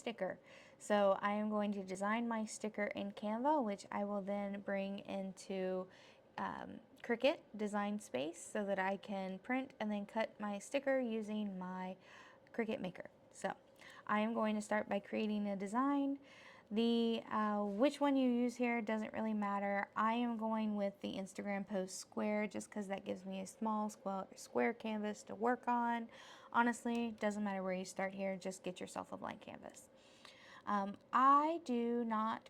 sticker. So I am going to design my sticker in Canva, which I will then bring into Cricut design space so that I can print and then cut my sticker using my Cricut Maker. So I am going to start by creating a design. The which one you use here doesn't really matter. I am going with the Instagram post square just because that gives me a small square canvas to work on. Honestly, doesn't matter where you start here, just get yourself a blank canvas. I do not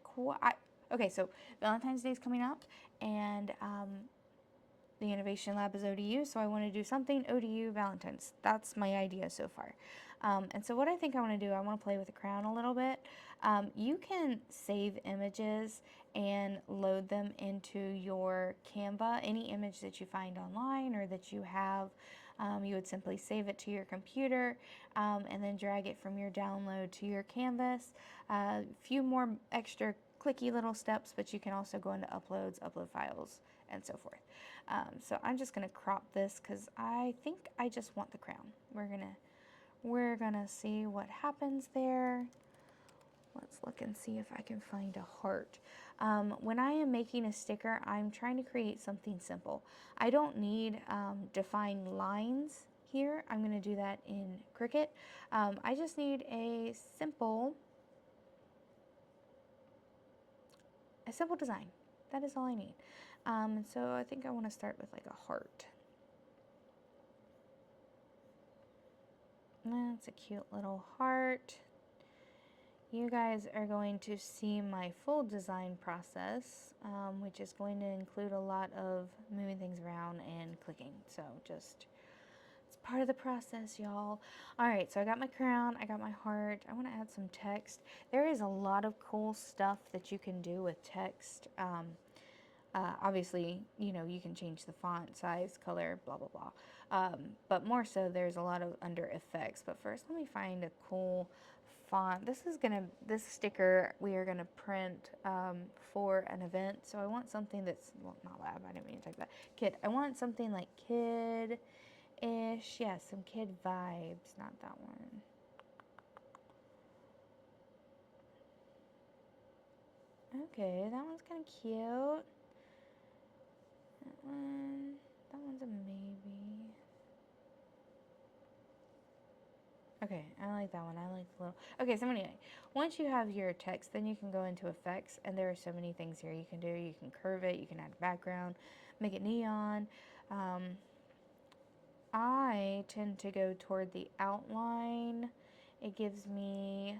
okay, so Valentine's Day is coming up, and the Innovation Lab is ODU, so I want to do something ODU Valentine's. That's my idea so far. And so what I think I want to do, I want to play with the crown a little bit. You can save images and load them into your Canva. Any image that you find online or that you have, you would simply save it to your computer and then drag it from your download to your canvas. A few more extra clicky little steps, but you can also go into uploads, upload files, and so forth. So I'm just gonna crop this because I think I just want the crown. We're gonna see what happens there. Let's look and see if I can find a heart. When I am making a sticker, I'm trying to create something simple. I don't need defined lines here. I'm gonna do that in Cricut. I just need a simple design. That is all I need. So I think I want to start with like a heart. That's a cute little heart. You guys are going to see my full design process, which is going to include a lot of moving things around and clicking. So just, it's part of the process, y'all. All right, so I got my crown, I got my heart. I want to add some text. There is a lot of cool stuff that you can do with text. Obviously, you know, you can change the font size, color, blah, blah, blah. But more so, there's a lot of under effects. But first, let me find a cool font. This sticker we are gonna print for an event. So I want something that's, well, not lab, I didn't mean to type that. Kid. I want something like kid-ish. Yeah, some kid vibes, not that one. Okay, that one's kind of cute. That one's a maybe. Okay, I like that one. I like the little. Okay, so anyway, once you have your text, then you can go into effects, and there are so many things here you can do. You can curve it, you can add background, make it neon. I tend to go toward the outline. It gives me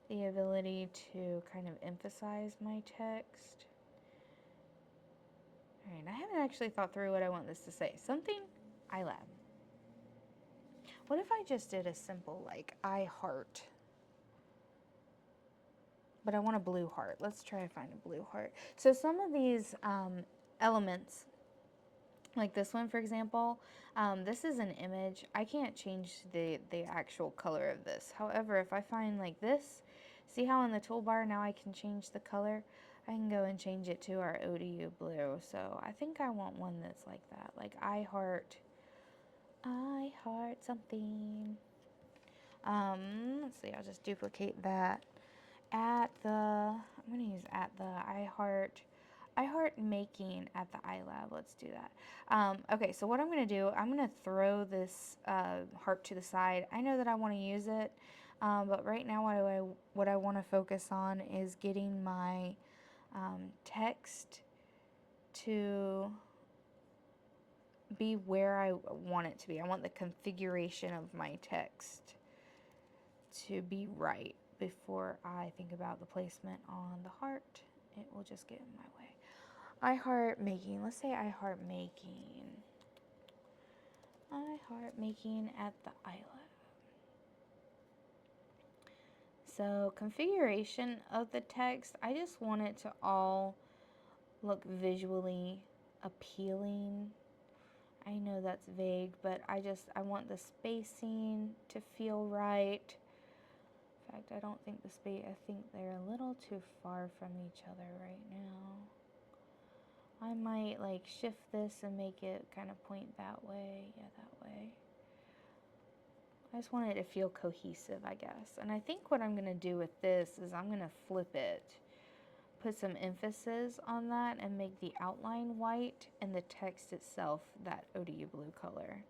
the ability to kind of emphasize my text. All right, I haven't actually thought through what I want this to say. Something iLab. What if I just did a simple like I heart? But I want a blue heart. Let's try to find a blue heart. So some of these elements, like this one, for example, this is an image. I can't change the actual color of this. However, if I find like this, see how in the toolbar now I can change the color? I can go and change it to our ODU blue. So I think I want one that's like that. Like I heart something. Let's see, I'll just duplicate that. I'm going to use I heart making at the iLab. Let's do that. Okay, so what I'm going to do, I'm going to throw this heart to the side. I know that I want to use it, but right now what I want to focus on is getting my text to be where I want it to be. I want the configuration of my text to be right before I think about the placement on the heart. It will just get in my way. I heart making. Let's say I heart making. I heart making at the iLab. So configuration of the text, I just want it to all look visually appealing. I know that's vague, but I want the spacing to feel right. In fact, I don't think I think they're a little too far from each other right now. I might like shift this and make it kind of point that way. Yeah, that way. I just want it to feel cohesive, I guess. And I think what I'm going to do with this is I'm going to flip it, put some emphasis on that, and make the outline white and the text itself that ODU blue color.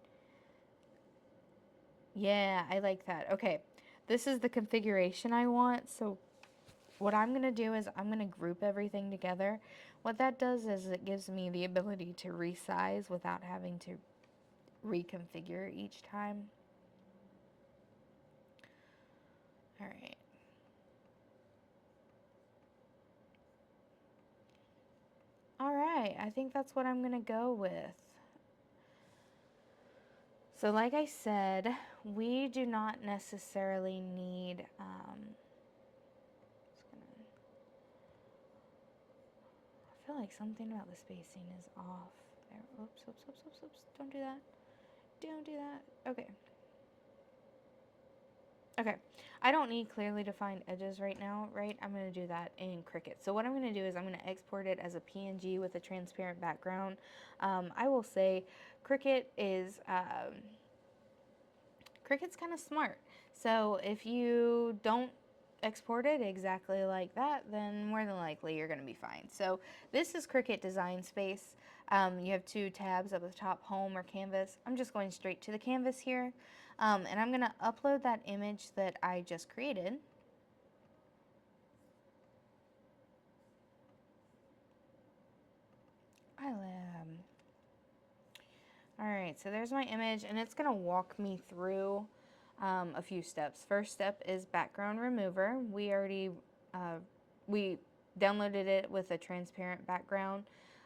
Yeah, I like that. Okay, this is the configuration I want. So what I'm going to do is I'm going to group everything together. What that does is it gives me the ability to resize without having to reconfigure each time. All right. All right, I think that's what I'm going to go with. So like I said, we do not necessarily need, I feel like something about the spacing is off there. Oops, oops, oops, oops, oops. Don't do that. Don't do that. Okay. Okay. I don't need clearly defined edges right now, right? I'm going to do that in Cricut. So what I'm going to do is I'm going to export it as a PNG with a transparent background. I will say Cricut is, Cricut's kind of smart. So if you don't export it exactly like that, then more than likely you're going to be fine. So this is Cricut Design Space. You have two tabs up at the top, Home or Canvas. I'm just going straight to the canvas here. And I'm going to upload that image that I just created. iLab. Alright, so there's my image, and it's going to walk me through a few steps. First step is background remover. We already we downloaded it with a transparent background,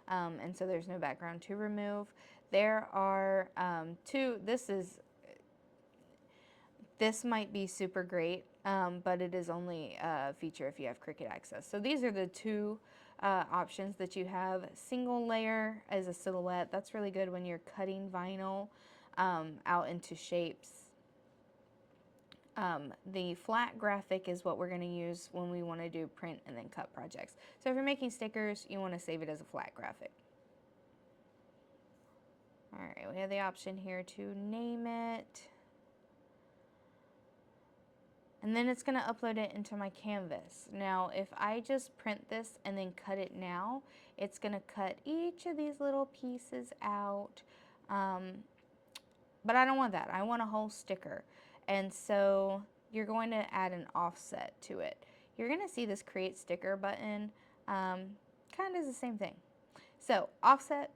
and so there's no background to remove. There are this might be super great, but it is only a feature if you have Cricut access. So these are the two options that you have. Single layer as a silhouette. That's really good when you're cutting vinyl out into shapes. The flat graphic is what we're going to use when we want to do print and then cut projects. So if you're making stickers, you want to save it as a flat graphic. Alright, we have the option here to name it. And then it's going to upload it into my canvas. Now, if I just print this and then cut it now, it's going to cut each of these little pieces out. But I don't want that. I want a whole sticker. And so you're going to add an offset to it. You're going to see this Create Sticker button. Kind of does the same thing. So, offset.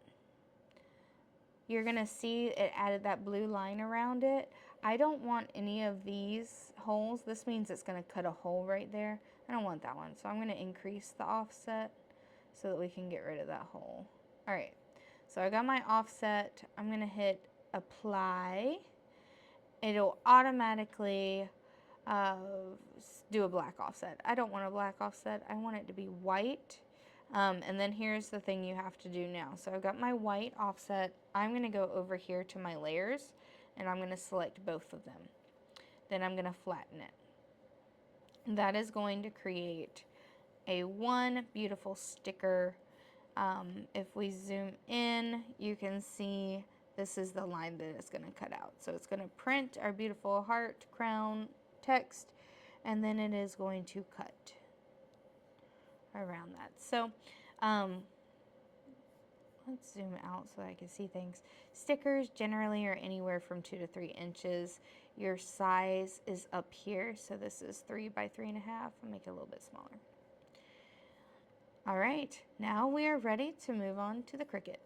You're going to see it added that blue line around it. I don't want any of these holes. This means it's going to cut a hole right there. I don't want that one. So I'm going to increase the offset so that we can get rid of that hole. Alright, so I got my offset. I'm going to hit apply. It'll automatically do a black offset. I don't want a black offset. I want it to be white. And then here's the thing you have to do now. So I've got my white offset. I'm going to go over here to my layers, and I'm going to select both of them. Then I'm going to flatten it. That is going to create a one beautiful sticker. If we zoom in, you can see this is the line that it's going to cut out. So it's going to print our beautiful heart, crown, text, and then it is going to cut around that. So let's zoom out so I can see things. Stickers generally are anywhere from 2 to 3 inches. Your size is up here, so this is 3 by 3.5. I'll make it a little bit smaller. All right, now we are ready to move on to the Cricut.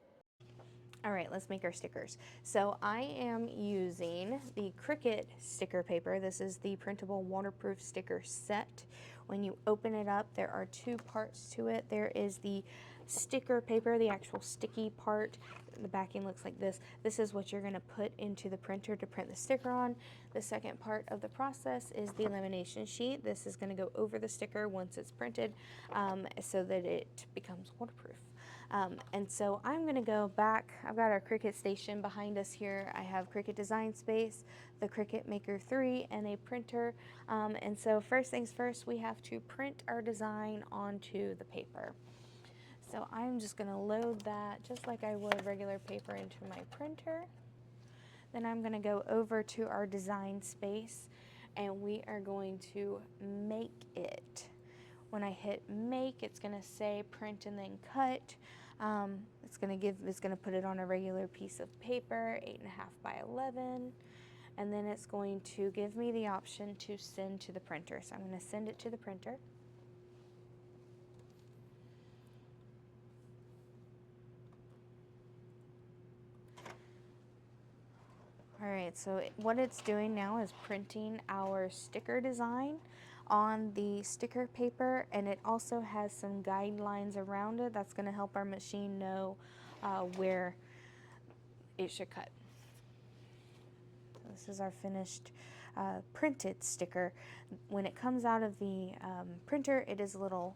All right, let's make our stickers. So I am using the Cricut sticker paper. This is the printable waterproof sticker set. When you open it up, there are two parts to it. There is the sticker paper, the actual sticky part. The backing looks like this. This is what you're going to put into the printer to print the sticker on. The second part of the process is the lamination sheet. This is going to go over the sticker once it's printed so that it becomes waterproof. And so I'm going to go back. I've got our Cricut station behind us here. I have Cricut Design Space, the Cricut Maker 3, and a printer. And so 1st things first, we have to print our design onto the paper. So I'm just going to load that just like I would regular paper into my printer. Then I'm going to go over to our design space and we are going to make it. When I hit make, it's going to say print and then cut. It's going to put it on a regular piece of paper, 8.5 by 11. And then it's going to give me the option to send to the printer. So I'm going to send it to the printer. Alright, so what it's doing now is printing our sticker design on the sticker paper, and it also has some guidelines around it that's going to help our machine know where it should cut. This is our finished printed sticker. When it comes out of the printer, it is a little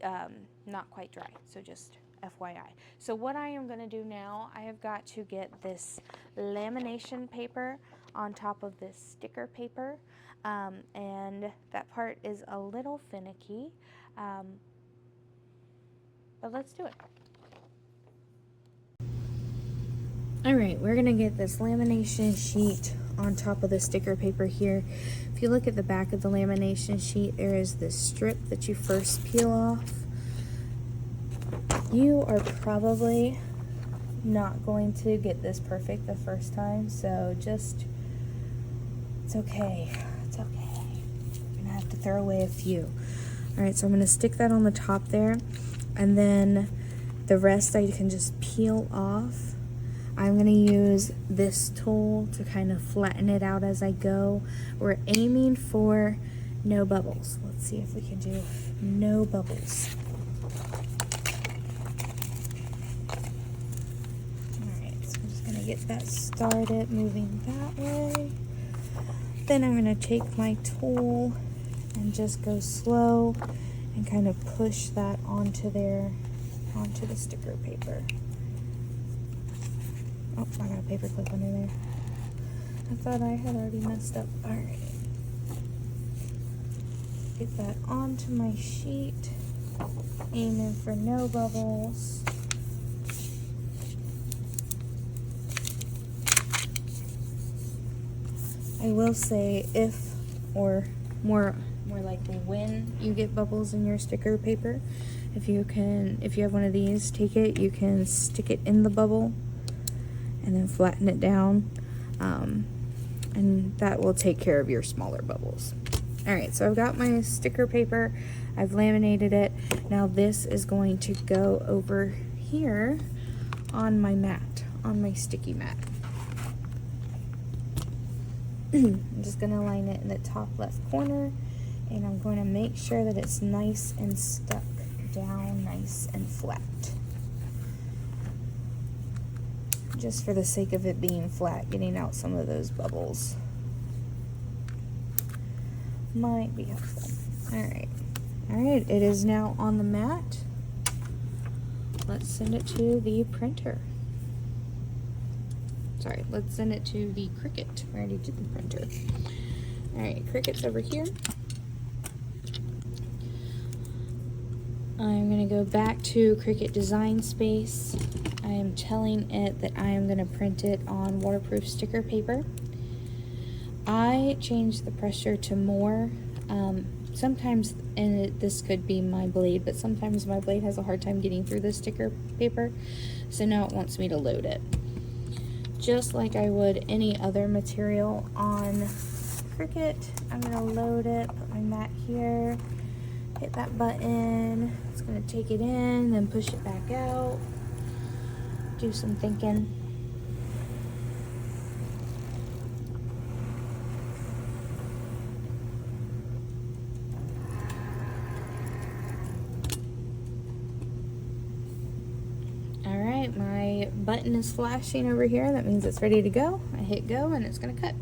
not quite dry, so just FYI. So what I am going to do now, I have got to get this lamination paper on top of this sticker paper, and that part is a little finicky, but let's do it. Alright, we're going to get this lamination sheet on top of the sticker paper here. If you look at the back of the lamination sheet, there is this strip that you first peel off. You are probably not going to get this perfect the first time, so just, it's okay. It's okay. You're going to have to throw away a few. Alright, so I'm going to stick that on the top there, and then the rest I can just peel off. I'm going to use this tool to kind of flatten it out as I go. We're aiming for no bubbles. Let's see if we can do no bubbles. Alright, so I'm just going to get that started moving that way. Then I'm going to take my tool and just go slow and kind of push that onto the sticker paper. Oh, I got a paper clip under there. I thought I had already messed up. Alright. Get that onto my sheet. Aiming for no bubbles. I will say if, or more likely when you get bubbles in your sticker paper, if you have one of these, take it, you can stick it in the bubble and then flatten it down, and that will take care of your smaller bubbles. Alright, so I've got my sticker paper, I've laminated it. Now this is going to go over here on my mat, on my sticky mat. I'm just going to line it in the top left corner, and I'm going to make sure that it's nice and stuck down, nice and flat. Just for the sake of it being flat, getting out some of those bubbles might be helpful. Alright, it is now on the mat. Let's send it to the printer. Sorry, let's send it to the Cricut. I already did the printer. Alright, Cricut's over here. I'm going to go back to Cricut Design Space. I am telling it that I am going to print it on waterproof sticker paper. I changed the pressure to more. Sometimes, and this could be my blade, but sometimes my blade has a hard time getting through the sticker paper, so now it wants me to load it. Just like I would any other material on Cricut, I'm going to load it, put my mat here, hit that button. It's going to take it in, then push it back out. Do some thinking. Alright, my button is flashing over here. That means it's ready to go. I hit go and it's going to cut.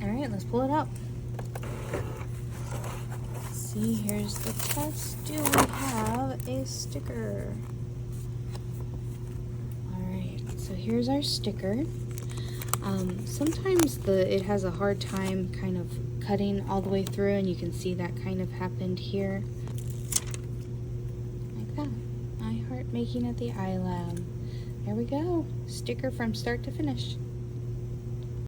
Alright, let's pull it out. Let's see, here's the test. Do we have a sticker? Alright, so here's our sticker. Sometimes it has a hard time kind of cutting all the way through, and you can see that kind of happened here. Like that. I heart making at the iLab. There we go. Sticker from start to finish.